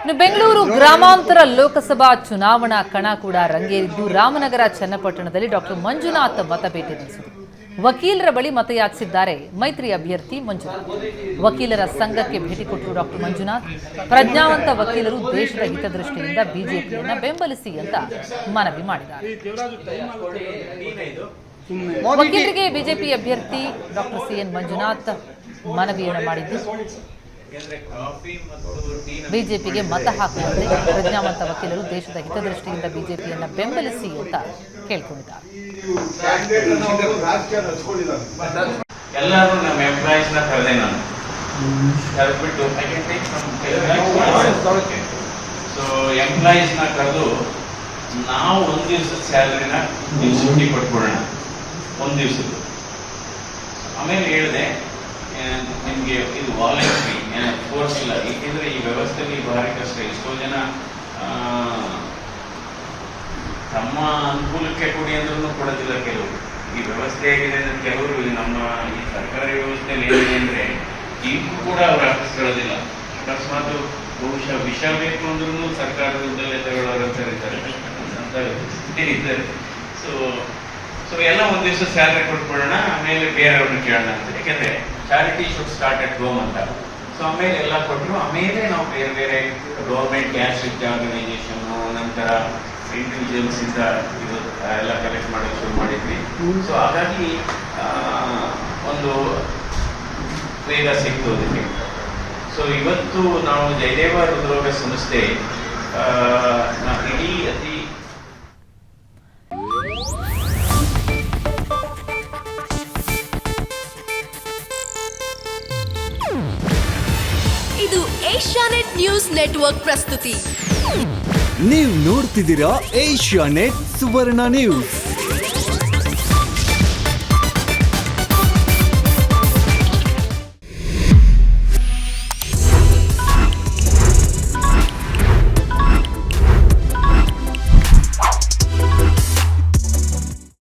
ಇನ್ನು ಬೆಂಗಳೂರು ಗ್ರಾಮಾಂತರ ಲೋಕಸಭಾ ಚುನಾವಣಾ ಕಣ ಕೂಡ ರಂಗೇರಿದ್ದು ರಾಮನಗರ ಚನ್ನಪಟ್ಟಣದಲ್ಲಿ ಡಾಕ್ಟರ್ ಮಂಜುನಾಥ್ ಮತಬೇಟೆ ನಡೆಸಿದರು. ವಕೀಲರ ಬಳಿ ಮತಯಾಚಿಸಿದ್ದಾರೆ ಮೈತ್ರಿ ಅಭ್ಯರ್ಥಿ ಮಂಜುನಾಥ್. ವಕೀಲರ ಸಂಘಕ್ಕೆ ಭೇಟಿ ಕೊಟ್ಟರು ಡಾಕ್ಟರ್ ಮಂಜುನಾಥ್. ಪ್ರಜ್ಞಾವಂತ ವಕೀಲರು ದೇಶದ ಹಿತದೃಷ್ಟಿಯಿಂದ ಬಿಜೆಪಿಯನ್ನ ಬೆಂಬಲಿಸಿ ಅಂತ ಮನವಿ ಮಾಡಿದ್ದಾರೆ. ವಕೀಲರಿಗೆ ಬಿಜೆಪಿ ಅಭ್ಯರ್ಥಿ ಡಾಕ್ಟರ್ ಸಿಎನ್ ಮಂಜುನಾಥ್ ಮನವಿಯನ್ನು ಮಾಡಿದ್ದು ಬಿಜೆಪಿಗೆ ಮತ ಹಾಕುವಂತೆ ಪ್ರಜ್ಞಾವಂತ ವಕೀಲರು ದೇಶದ ಹಿತದೃಷ್ಟಿಯಿಂದ ಬಿಜೆಪಿಯನ್ನ ಬೆಂಬಲಿಸಿ ಅಂತ ಕೇಳ್ಕೊಂಡಿದ್ದಾರೆ. ಎಲ್ಲರೂ ನಮ್ಮ ಎಂಪ್ಲಾಯೀಸ್ ನ ಕರೆದೆ ನಾನು ಕರೆದ್ಬಿಟ್ಟು ಸೊ ಎಂಪ್ಲಾಯೀಸ್ ನ ಕರೆದು ನಾವು ಒಂದ್ ದಿವಸದ ಸ್ಯಾಲರಿನ ಸೂಟಿ ಕೊಟ್ಬಿಡೋಣ, ಒಂದ್ ದಿವಸದ. ಆಮೇಲೆ ಹೇಳಿದೆ ನಿಮ್ಗೆ ಇದು ವಾಲಂಟ್ರಿ ಫೋರ್ಸ್ ಇಲ್ಲ, ಏಕೆಂದ್ರೆ ಈ ವ್ಯವಸ್ಥೆಯಲ್ಲಿ ಭಾರಿ ಕಷ್ಟ. ಎಷ್ಟೋ ಜನ ತಮ್ಮ ಅನುಕೂಲಕ್ಕೆ ಕೊಡಿ ಅಂದ್ರೂ ಕೊಡೋದಿಲ್ಲ ಕೆಲವರು. ಈ ವ್ಯವಸ್ಥೆ ಹೇಗಿದೆ ಅಂದ್ರೆ ಕೆಲವರು ನಮ್ಮ ಈ ಸರ್ಕಾರಿ ವ್ಯವಸ್ಥೆಯಲ್ಲಿ ಏನಿದೆ ಅಂದ್ರೆ ಈಗೂ ಕೂಡ ಅವರು ಅರ್ಪಿಸ್ಕೊಳ್ಳೋದಿಲ್ಲ. ಅಕಸ್ಮಾತ್ ಬಹುಶಃ ವಿಷ ಬೇಕು ಅಂದ್ರೂ ಸರ್ಕಾರದಿಂದಲೇ ತಗೊಳ್ಳೋರು ಅಂತ ಇರ್ತಾರೆ ಇದ್ದಾರೆ. ಸೊ ಎಲ್ಲ ಒಂದ್ ದಿವಸ ಸ್ಯಾಲರಿ ಕೊಟ್ಬಿಡೋಣ, ಆಮೇಲೆ ಬೇರೆಯವ್ರನ್ನ ಕೇಳೋಣ ಅಂತ. ಯಾಕಂದ್ರೆ charity should start at home ಅಂತ. ಸೊ ಆಮೇಲೆ ಎಲ್ಲ ಕೊಟ್ಟರು, ಆಮೇಲೆ ನಾವು ಬೇರೆ ಬೇರೆ ಗೌರ್ಮೆಂಟ್ ಕ್ಯಾಶ್ ಆರ್ಗನೈಸೇಷನ್ ನಂತರ ಇಂಡಿವಿಜುವಲ್ಸ್ ಇಂದ ಇದು ಎಲ್ಲ ಕಲೆಕ್ಟ್ ಮಾಡೋಕೆ ಶುರು ಮಾಡಿದ್ವಿ. ಸೊ ಹಾಗಾಗಿ ಒಂದು ವೇಗ ಸಿಕ್ತು ಅದಕ್ಕೆ. ಸೊ ಇವತ್ತು ನಾವು ಜಯದೇವ ಹೃದ್ರೋಗ ಸಂಸ್ಥೆ ಇಡೀ ಅತಿ ಇದು ಏಷ್ಯಾನೆಟ್ ನ್ಯೂಸ್ ನೆಟ್ವರ್ಕ್ ಪ್ರಸ್ತುತಿ. ನೀವು ನೋಡ್ತಿದ್ದೀರಾ ಏಷ್ಯಾನೆಟ್ ಸುವರ್ಣ ನ್ಯೂಸ್.